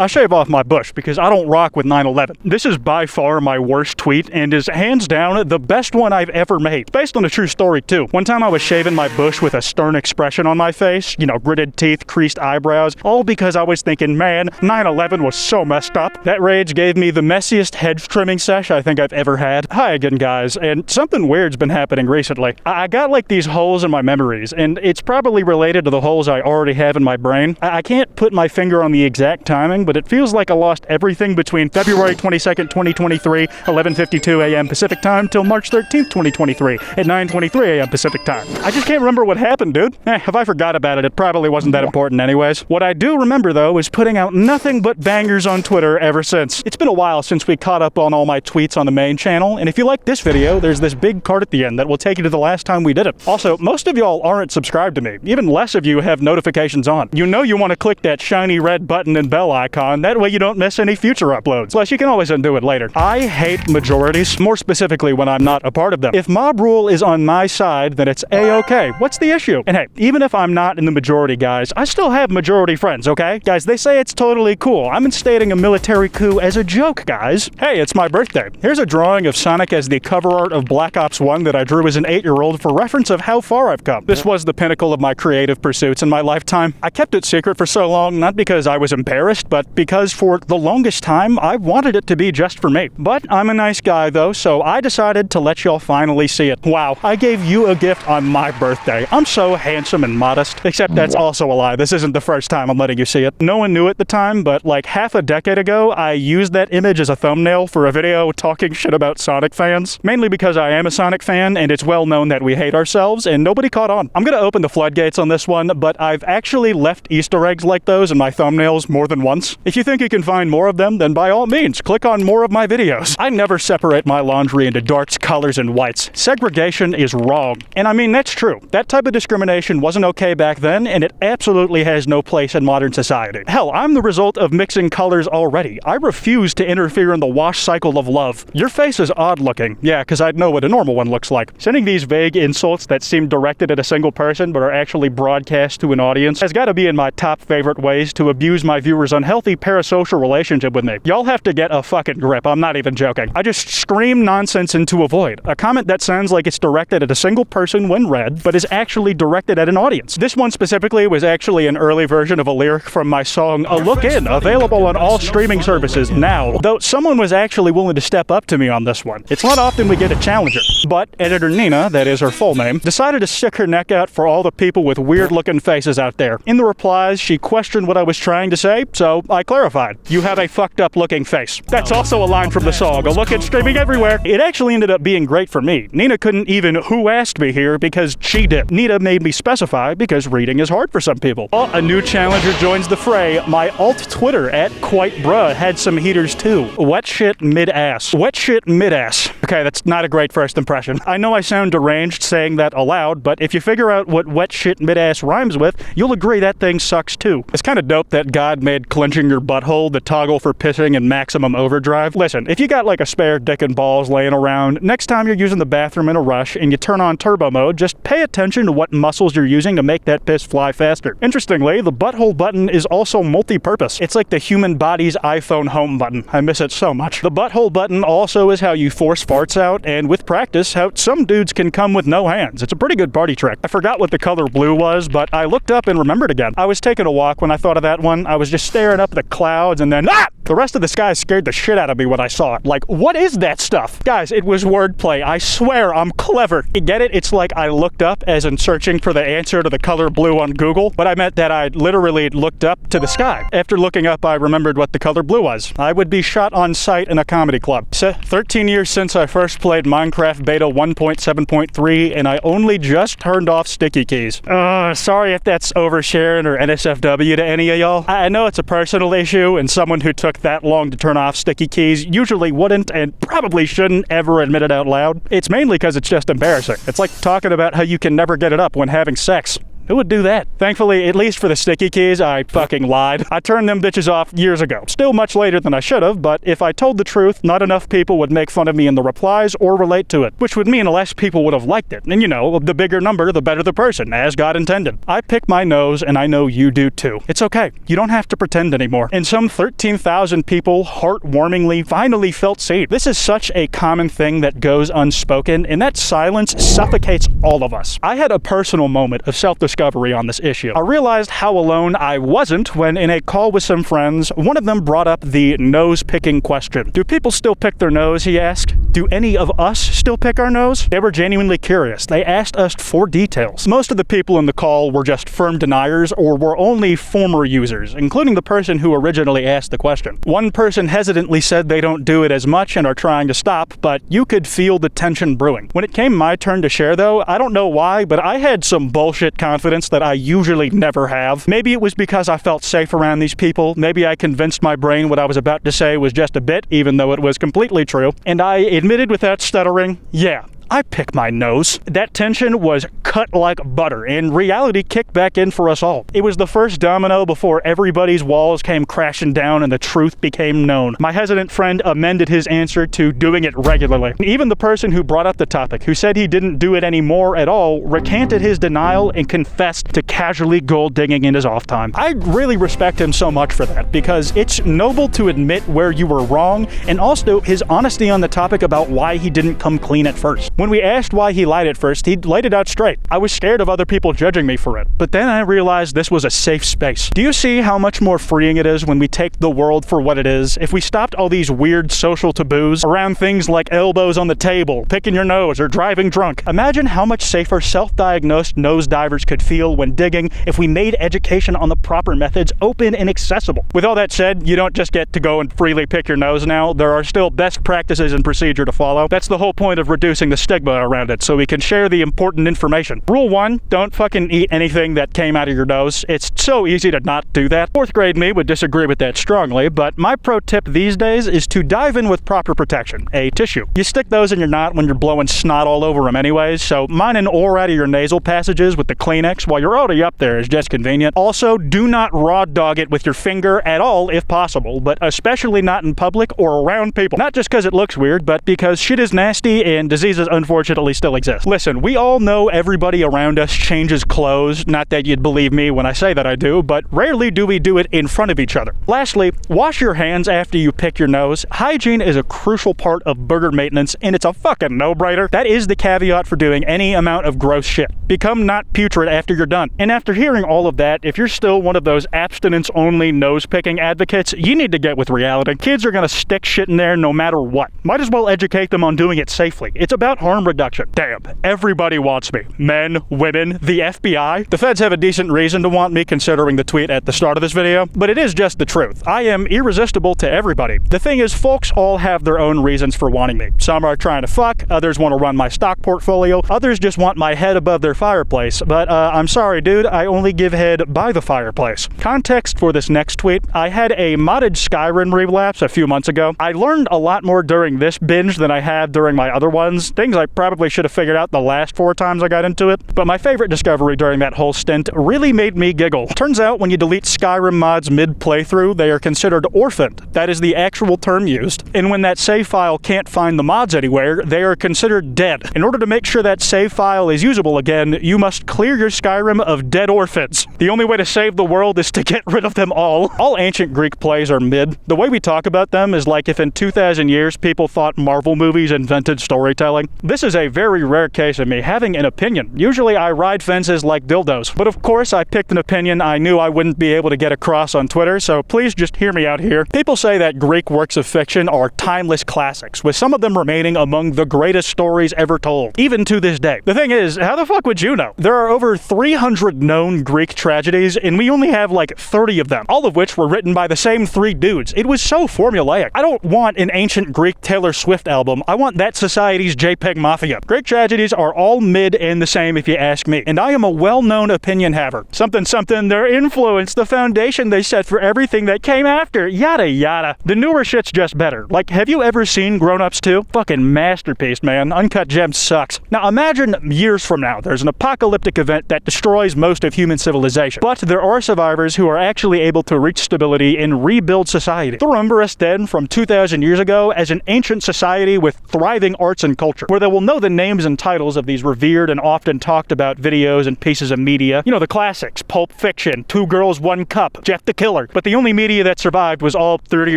I shave off my bush because I don't rock with 9/11. This is by far my worst tweet and is hands down the best one I've ever made. It's based on a true story too. One time I was shaving my bush with a stern expression on my face, you know, gritted teeth, creased eyebrows, all because I was thinking, man, 9/11 was so messed up. That rage gave me the messiest head trimming sesh I think I've ever had. Hi again, guys, and something weird's been happening recently. I got like these holes in my memories, and it's probably related to the holes I already have in my brain. I can't put my finger on the exact timing, but it feels like I lost everything between February 22nd, 2023, 11:52 a.m. Pacific time, till March 13th, 2023, at 9:23 a.m. Pacific time. I just can't remember what happened, dude. If I forgot about it, it probably wasn't that important anyways. What I do remember, though, is putting out nothing but bangers on Twitter ever since. It's been a while since we caught up on all my tweets on the main channel, and if you like this video, there's this big card at the end that will take you to the last time we did it. Also, most of y'all aren't subscribed to me. Even less of you have notifications on. You know you want to click that shiny red button and bell icon, that way you don't miss any future uploads. Plus, you can always undo it later. I hate majorities, more specifically when I'm not a part of them. If mob rule is on my side, then it's A-okay. What's the issue? And hey, even if I'm not in the majority, guys, I still have majority friends, okay? Guys, they say it's totally cool. I'm instating a military coup as a joke, guys. Hey, it's my birthday. Here's a drawing of Sonic as the cover art of Black Ops 1 that I drew as an 8-year-old for reference of how far I've come. This was the pinnacle of my creative pursuits in my lifetime. I kept it secret for so long, not because I was embarrassed, but because for the longest time, I wanted it to be just for me. But I'm a nice guy, though, so I decided to let y'all finally see it. Wow, I gave you a gift on my birthday. I'm so handsome and modest. Except that's also a lie. This isn't the first time I'm letting you see it. No one knew at the time, but like half a decade ago, I used that image as a thumbnail for a video talking shit about Sonic fans. Mainly because I am a Sonic fan, and it's well known that we hate ourselves, and nobody caught on. I'm gonna open the floodgates on this one, but I've actually left Easter eggs like those in my thumbnails more than once. If you think you can find more of them, then by all means, click on more of my videos. I never separate my laundry into darks, colors, and whites. Segregation is wrong. And I mean, that's true. That type of discrimination wasn't okay back then, and it absolutely has no place in modern society. Hell, I'm the result of mixing colors already. I refuse to interfere in the wash cycle of love. Your face is odd looking. Yeah, because I'd know what a normal one looks like. Sending these vague insults that seem directed at a single person but are actually broadcast to an audience has got to be in my top favorite ways to abuse my viewers' unhealthy parasocial relationship with me. Y'all have to get a fucking grip. I'm not even joking. I just scream nonsense into a void. A comment that sounds like it's directed at a single person when read, but is actually directed at an audience. This one specifically was actually an early version of a lyric from my song A Look In, available on all streaming services now. Though someone was actually willing to step up to me on this one. It's not often we get a challenger. But editor Nina, that is her full name, decided to stick her neck out for all the people with weird looking faces out there. In the replies, she questioned what I was trying to say, so I clarified. You have a fucked up looking face. That's also a line from the song, A Look In streaming everywhere. It actually ended up being great for me. Nina couldn't even who asked me here because she did. Nina made me specify because reading is hard for some people. Oh, a new challenger joins the fray. My alt Twitter at Kwite bruh had some heaters too. Wet shit mid-ass. Wet shit mid-ass. Okay, that's not a great first impression. I know I sound deranged saying that aloud, but if you figure out what wet shit mid-ass rhymes with, you'll agree that thing sucks too. It's kind of dope that God made clenching your butthole the toggle for pissing in maximum overdrive. Listen, if you got like a spare dick and balls laying around, next time you're using the bathroom in a rush and you turn on turbo mode, just pay attention to what muscles you're using to make that piss fly faster. Interestingly, the butthole button is also multi-purpose. It's like the human body's iPhone home button. I miss it so much. The butthole button also is how you force farts out, and with practice, how some dudes can come with no hands. It's a pretty good party trick. I forgot what the color blue was, but I looked up and remembered again. I was taking a walk when I thought of that one. I was just staring up at the clouds, and then the rest of the sky scared the shit out of me when I saw it. Like, what is that stuff? Guys, it was wordplay. I swear I'm clever. You get it? It's like I looked up as in searching for the answer to the color blue on Google, but I meant that I literally looked up to the sky. After looking up, I remembered what the color blue was. I would be shot on sight in a comedy club. So, 13 years since I first played Minecraft Beta 1.7.3, and I only just turned off sticky keys. Sorry if that's oversharing or NSFW to any of y'all. I know it's a personal issue, and someone who took that long to turn off sticky keys usually wouldn't and probably shouldn't ever admit it out loud. It's mainly because it's just embarrassing. It's like talking about how you can never get it up when having sex. Who would do that? Thankfully, at least for the sticky keys, I fucking lied. I turned them bitches off years ago. Still much later than I should have, but if I told the truth, not enough people would make fun of me in the replies or relate to it, which would mean less people would have liked it. And you know, the bigger number, the better the person, as God intended. I pick my nose, and I know you do too. It's okay. You don't have to pretend anymore. And some 13,000 people heartwarmingly finally felt seen. This is such a common thing that goes unspoken, and that silence suffocates all of us. I had a personal moment of self-discovery on this issue. I realized how alone I wasn't when, in a call with some friends, one of them brought up the nose-picking question. Do people still pick their nose, he asked. Do any of us still pick our nose? They were genuinely curious. They asked us for details. Most of the people in the call were just firm deniers or were only former users, including the person who originally asked the question. One person hesitantly said they don't do it as much and are trying to stop, but you could feel the tension brewing. When it came my turn to share though, I don't know why, but I had some bullshit confidence that I usually never have. Maybe it was because I felt safe around these people. Maybe I convinced my brain what I was about to say was just a bit, even though it was completely true. And I admitted without stuttering, yeah, I pick my nose. That tension was cut like butter, and reality kicked back in for us all. It was the first domino before everybody's walls came crashing down and the truth became known. My hesitant friend amended his answer to doing it regularly. Even the person who brought up the topic, who said he didn't do it anymore at all, recanted his denial and confessed to casually gold digging in his off time. I really respect him so much for that, because it's noble to admit where you were wrong, and also his honesty on the topic about why he didn't come clean at first. When we asked why he lied at first, he laid it out straight. I was scared of other people judging me for it, but then I realized this was a safe space. Do you see how much more freeing it is when we take the world for what it is? If we stopped all these weird social taboos around things like elbows on the table, picking your nose, or driving drunk, imagine how much safer self-diagnosed nose divers could feel when digging if we made education on the proper methods open and accessible. With all that said, you don't just get to go and freely pick your nose now. There are still best practices and procedure to follow. That's the whole point of reducing the stigma around it, so we can share the important information. Rule 1, don't fucking eat anything that came out of your nose. It's so easy to not do that. 4th grade me would disagree with that strongly, but my pro tip these days is to dive in with proper protection, a tissue. You stick those in your knot when you're blowing snot all over them anyways, so mine an ore out of your nasal passages with the Kleenex while you're already up there is just convenient. Also, do not raw dog it with your finger at all if possible, but especially not in public or around people. Not just because it looks weird, but because shit is nasty and diseases unfortunately still exist. Listen, we all know everybody around us changes clothes. Not that you'd believe me when I say that I do, but rarely do we do it in front of each other. Lastly, wash your hands after you pick your nose. Hygiene is a crucial part of burger maintenance, and it's a fucking no-brainer. That is the caveat for doing any amount of gross shit. Become not putrid after you're done. And after hearing all of that, if you're still one of those abstinence-only nose-picking advocates, you need to get with reality. Kids are gonna stick shit in there no matter what. Might as well educate them on doing it safely. It's about harm reduction. Damn, everybody wants me. Men, women, the FBI. The feds have a decent reason to want me considering the tweet at the start of this video, but it is just the truth. I am irresistible to everybody. The thing is, folks all have their own reasons for wanting me. Some are trying to fuck, others want to run my stock portfolio, others just want my head above their fireplace, but I'm sorry dude, I only give head by the fireplace. Context for this next tweet, I had a modded Skyrim relapse a few months ago. I learned a lot more during this binge than I had during my other ones, things I probably should have figured out the last 4 times I got into it, but my favorite discovery during that whole stint really made me giggle. Turns out when you delete Skyrim mods mid-playthrough, they are considered orphaned. That is the actual term used. And when that save file can't find the mods anywhere, they are considered dead. In order to make sure that save file is usable again, you must clear your Skyrim of dead orphans. The only way to save the world is to get rid of them all. All ancient Greek plays are mid. The way we talk about them is like if in 2,000 years people thought Marvel movies invented storytelling. This is a very rare case of me having an opinion. Usually I ride fences like dildos, but of course I picked an opinion I knew I wouldn't be able to get across on Twitter, so please just hear me out here. People say that Greek works of fiction are timeless classics, with some of them remaining among the greatest stories ever told, even to this day. The thing is, how the fuck would you know? There are over 300 known Greek tragedies, and we only have like 30 of them, all of which were written by the same 3 dudes. It was so formulaic. I don't want an ancient Greek Taylor Swift album. I want that society's JPEG Hashtag Mafia. Greek tragedies are all mid and the same if you ask me. And I am a well-known opinion haver. Something, their influence, the foundation they set for everything that came after, yada yada. The newer shit's just better. Like, have you ever seen Grown Ups 2? Fucking masterpiece, man. Uncut Gems sucks. Now imagine years from now, there's an apocalyptic event that destroys most of human civilization. But there are survivors who are actually able to reach stability and rebuild society. They'll remember us then from 2,000 years ago as an ancient society with thriving arts and culture, where they will know the names and titles of these revered and often talked about videos and pieces of media. You know, the classics, Pulp Fiction, Two Girls, One Cup, Jeff the Killer. But the only media that survived was all 30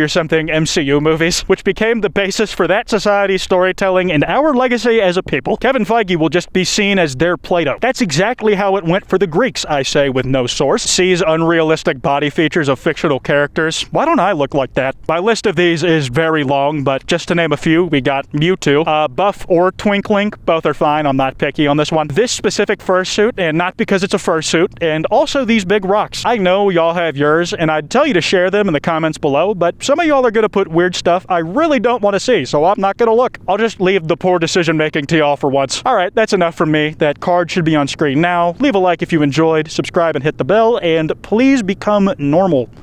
or something MCU movies, which became the basis for that society's storytelling and our legacy as a people. Kevin Feige will just be seen as their Plato. That's exactly how it went for the Greeks, I say with no source. Sees unrealistic body features of fictional characters. Why don't I look like that? My list of these is very long, but just to name a few, we got Mewtwo, Buff or Twinkling, both are fine, I'm not picky on this one. This specific fursuit, and not because it's a fursuit, and also these big rocks. I know y'all have yours, and I'd tell you to share them in the comments below, but some of y'all are gonna put weird stuff I really don't want to see, so I'm not gonna look. I'll just leave the poor decision making to y'all for once. Alright, that's enough from me. That card should be on screen now. Leave a like if you enjoyed, subscribe and hit the bell, and please become normal.